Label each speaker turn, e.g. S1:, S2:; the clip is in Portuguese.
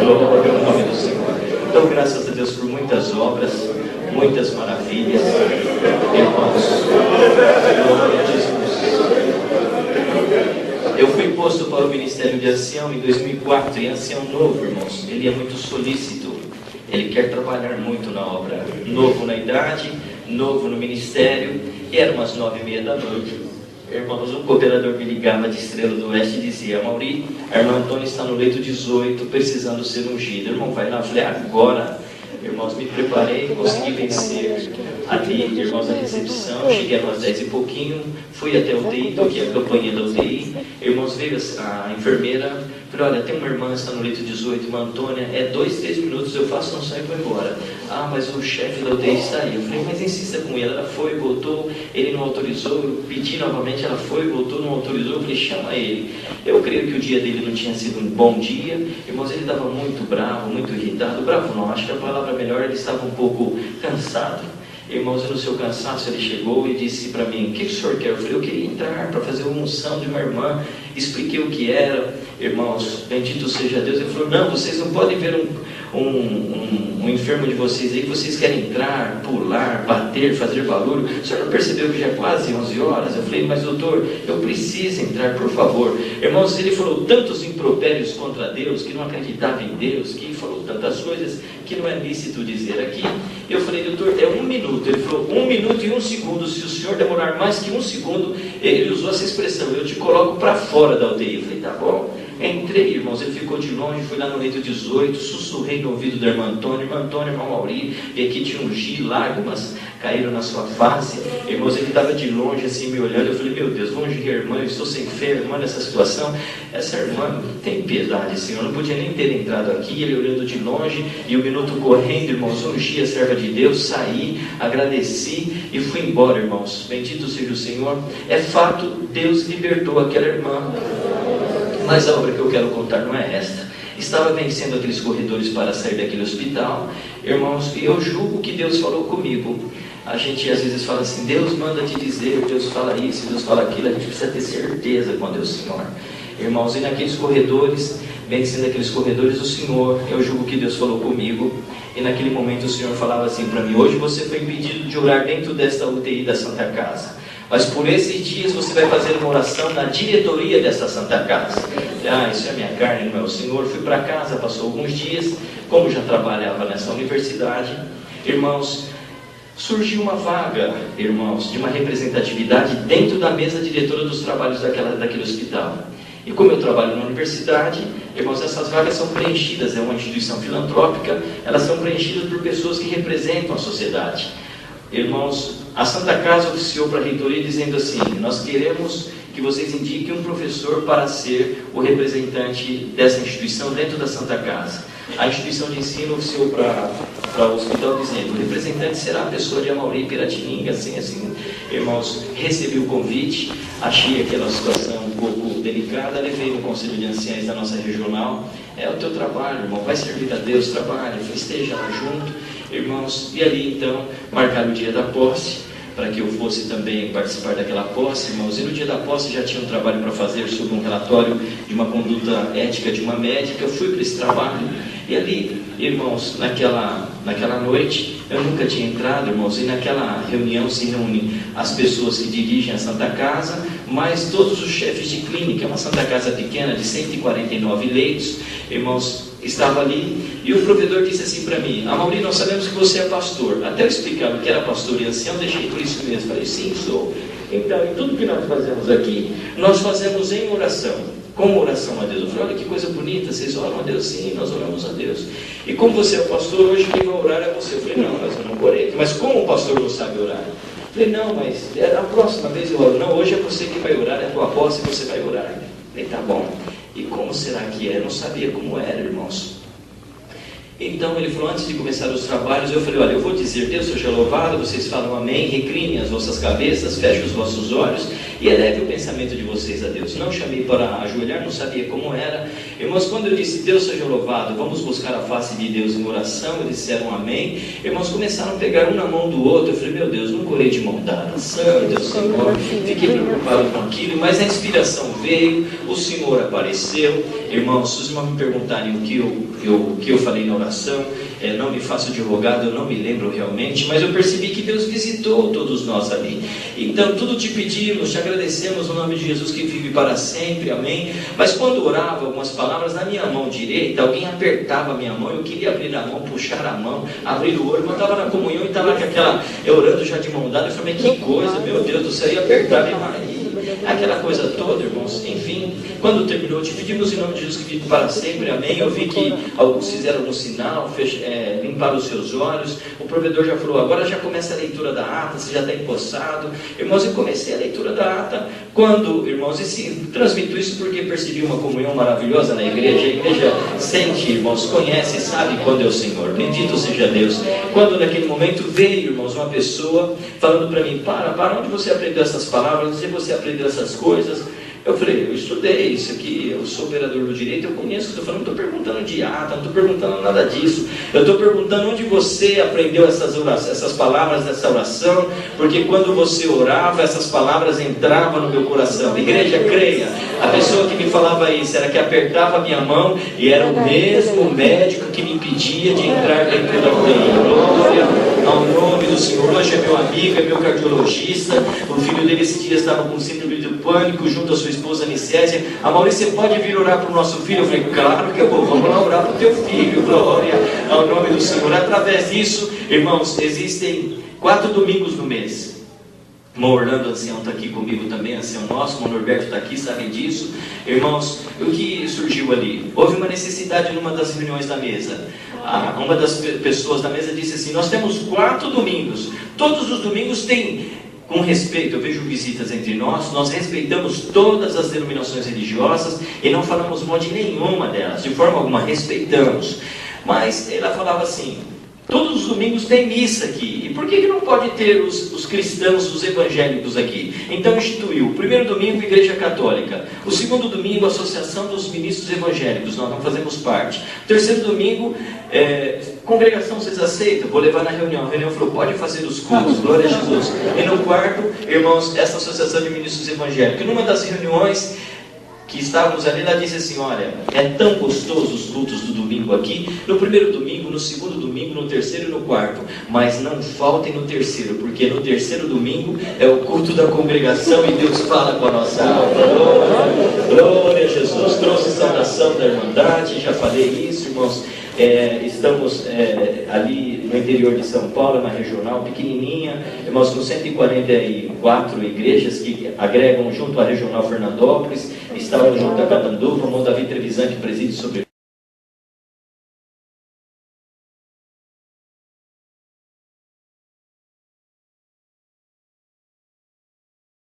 S1: Glória ao nome do Senhor. Então, graças a Deus por muitas obras, muitas maravilhas, irmãos. Glória a Jesus. Eu fui posto para o Ministério de Ancião em 2004, e ancião novo, irmãos. Ele é muito solícito, ele quer trabalhar muito na obra. Novo na idade, novo no ministério, e era umas 9h30 da noite. Irmãos, um cooperador me ligava de Estrela do Oeste e dizia: Mauri, a irmã Antônia está no leito 18, precisando ser ungida. Irmão, vai lá. Eu falei: agora. Irmãos, me preparei, consegui vencer ali, irmãos, a recepção. Cheguei às 10 e pouquinho, fui até a UTI, toquei a campainha da UTI. Irmãos, veio a enfermeira, falei: olha, tem uma irmã, está no leito 18, irmã Antônia, é 2, 3 minutos, eu faço, não saio e vou embora. Ah, mas o chefe da UTI está aí. Eu falei: mas insista com ela. Ela foi, voltou, ele não autorizou. Eu pedi novamente, ela foi, voltou, não autorizou. Eu falei: chama ele. Eu creio que o dia dele não tinha sido um bom dia. Irmãos, ele estava muito bravo, muito irritado. Bravo não, acho que a palavra melhor, ele estava um pouco cansado. Irmãos, no seu cansaço ele chegou e disse para mim: o que o senhor quer? Eu falei: eu queria entrar para fazer uma unção de uma irmã. Expliquei o que era. Irmãos, bendito seja Deus. Ele falou: não, vocês não podem ver um enfermo de vocês aí, que vocês querem entrar, pular, bater, fazer barulho. O senhor não percebeu que já é quase 11 horas? Eu falei: mas doutor, eu preciso entrar, por favor. Irmãos, ele falou tantos impropérios contra Deus, que não acreditava em Deus, que falou tantas coisas que não é lícito dizer aqui. Eu falei: doutor, é 1 minuto. Ele falou: 1 minuto e 1 segundo. Se o senhor demorar mais que 1 segundo, ele usou essa expressão: eu te coloco para fora da UTI. Eu falei: tá bom. Entrei, irmãos, ele ficou de longe, fui lá no leito 18, sussurrei no ouvido da irmã Antônia: irmã Antônia, irmão Mauri, e aqui te ungi, lágrimas caíram na sua face. Irmãos, ele estava de longe assim me olhando. Eu falei: meu Deus, vou ungir a irmã, eu estou sem fé, irmã, nessa situação. Essa irmã tem piedade, Senhor, não podia nem ter entrado aqui. Ele olhando de longe, e o minuto correndo, irmãos, ungi a serva de Deus, saí, agradeci e fui embora, irmãos. Bendito seja o Senhor. É fato, Deus libertou aquela irmã. Mas a obra que eu quero contar não é esta. Estava vencendo aqueles corredores para sair daquele hospital, irmãos, e eu julgo que Deus falou comigo. A gente às vezes fala assim: Deus manda te dizer, Deus fala isso, Deus fala aquilo. A gente precisa ter certeza quando é o Senhor. Irmãos, e naqueles corredores, vencendo aqueles corredores, o Senhor, eu julgo que Deus falou comigo. E naquele momento o Senhor falava assim para mim: hoje você foi impedido de orar dentro desta UTI da Santa Casa, mas por esses dias você vai fazer uma oração na diretoria dessa Santa Casa. Ah, isso é minha carne, não é o Senhor. Fui para casa, passou alguns dias. Como já trabalhava nessa universidade, irmãos, surgiu uma vaga, irmãos, de uma representatividade dentro da mesa diretora dos trabalhos daquele hospital. E como eu trabalho na universidade, irmãos, essas vagas são preenchidas, é uma instituição filantrópica, elas são preenchidas por pessoas que representam a sociedade. Irmãos, a Santa Casa oficiou para a reitoria dizendo assim: nós queremos que vocês indiquem um professor para ser o representante dessa instituição dentro da Santa Casa. A instituição de ensino oficiou para o hospital dizendo: o representante será a pessoa de Amauri, Piratininga, assim. Irmãos, recebi o convite, achei aquela situação um pouco delicada, levei no Conselho de Anciães da nossa regional. É o teu trabalho, irmão, vai servir a Deus, trabalha, esteja lá junto. Irmãos, e ali então marcaram o dia da posse, para que eu fosse também participar daquela posse, irmãos. E no dia da posse já tinha um trabalho para fazer sobre um relatório de uma conduta ética de uma médica. Eu fui para esse trabalho, e ali, irmãos, naquela noite, eu nunca tinha entrado, irmãos, e naquela reunião se reúnem as pessoas que dirigem a Santa Casa, mais todos os chefes de clínica. É uma Santa Casa pequena de 149 leitos, irmãos. Estava ali, e o provedor disse assim para mim: Amauri, nós sabemos que você é pastor. Até eu explicar o que era pastor e ancião, deixei por isso mesmo. Falei: sim, sou. Então, em tudo que nós fazemos aqui, nós fazemos em oração. Como oração a Deus? Eu falei: olha que coisa bonita, vocês oram a Deus? Sim, nós oramos a Deus. E como você é o pastor, hoje quem vai orar é você. Eu falei: não, mas eu não orei. Mas como o pastor não sabe orar? Eu falei: não, mas a próxima vez eu oro. Não, hoje é você que vai orar, é a tua posse e você vai orar. Eu falei: tá bom. E como será que é? Eu não sabia como era, irmãos. Então ele falou: antes de começar os trabalhos, eu falei: olha, eu vou dizer, Deus seja louvado, vocês falam amém, reclinem as vossas cabeças, fechem os vossos olhos, e eleve o pensamento de vocês a Deus. Não chamei para ajoelhar, não sabia como era. Irmãos, quando eu disse, Deus seja louvado, vamos buscar a face de Deus em oração, eles disseram amém. Irmãos, começaram a pegar um na mão do outro. Eu falei, meu Deus, não orei de mão dada, santo Senhor. Fiquei preocupado com aquilo, mas a inspiração veio, o Senhor apareceu. Irmãos, se vocês não me perguntarem o que eu falei na oração, não me faço advogado, eu não me lembro realmente, mas eu percebi que Deus visitou todos nós ali. Então, tudo te pedimos, te agradecemos no nome de Jesus que vive para sempre, amém. Mas quando orava algumas palavras na minha mão direita, alguém apertava a minha mão, eu queria abrir a mão, puxar a mão, abrir o olho, eu estava na comunhão e estava com aquela, eu orando já de mão dada, eu falei, que coisa, meu Deus do céu, e apertar e Maria. Aquela coisa toda, irmãos, enfim, quando terminou, te pedimos em nome de Jesus que vive para sempre, amém. Eu vi que alguns fizeram um sinal, limparam os seus olhos. O provedor já falou, agora já começa a leitura da ata, você já está empossado. Irmãos, eu comecei a leitura da ata quando, irmãos, transmito isso porque percebi uma comunhão maravilhosa na igreja. A igreja sente, irmãos, conhece, sabe quando é o Senhor. Bendito seja Deus. Quando naquele momento veio, irmãos, uma pessoa falando para mim, para onde você aprendeu essas palavras, onde você aprendeu essas coisas? Eu falei, eu estudei isso aqui, eu sou operador do direito, eu conheço o que eu estou falando, não estou perguntando de ata, não estou perguntando nada disso, eu estou perguntando onde você aprendeu essas palavras dessa oração, porque quando você orava, essas palavras entravam no meu coração. Igreja, creia, a pessoa que me falava isso era que apertava a minha mão e era o mesmo médico que me impedia de entrar dentro da UTI. Glória ao nome do Senhor. Hoje é meu amigo, é meu cardiologista, o filho dele esse dia estava com síndrome do pânico junto à sua esposa Nicésia. A Maurícia, você pode vir orar para o nosso filho? Eu falei, claro que eu vou, vamos lá orar para o teu filho. Glória ao nome do Senhor. Através disso, irmãos, existem 4 domingos no mês. O Orlando ancião está aqui comigo também, ancião nosso, o Norberto está aqui, sabem disso. Irmãos, o que surgiu ali? Houve uma necessidade numa das reuniões da mesa. Uma das pessoas da mesa disse assim, nós temos 4 domingos, todos os domingos tem, com respeito, eu vejo visitas entre nós respeitamos todas as denominações religiosas e não falamos mal de nenhuma delas, de forma alguma, respeitamos. Mas ela falava assim, todos os domingos tem missa aqui, e por que não pode ter os cristãos, os evangélicos aqui? Então instituiu, o primeiro domingo, Igreja Católica, o segundo domingo, Associação dos Ministros Evangélicos, nós não fazemos parte, o terceiro domingo, congregação, vocês aceitam? Vou levar na reunião. A reunião falou, pode fazer os cultos, glória a Jesus. E no quarto, irmãos, essa Associação de Ministros Evangélicos, numa das reuniões que estávamos ali, ela disse assim, olha, é tão gostoso os cultos do domingo aqui, no primeiro domingo, no segundo domingo, no terceiro e no quarto, mas não faltem no terceiro, porque no terceiro domingo é o culto da congregação e Deus fala com a nossa alma. Glória a Jesus. Trouxe saudação da Irmandade, já falei isso, irmãos. Estamos ali no interior de São Paulo, uma regional pequenininha, irmãos, com 144 igrejas que agregam junto à regional Fernandópolis, estamos junto a Catanduva, o irmão Davi Trevisan que preside sobre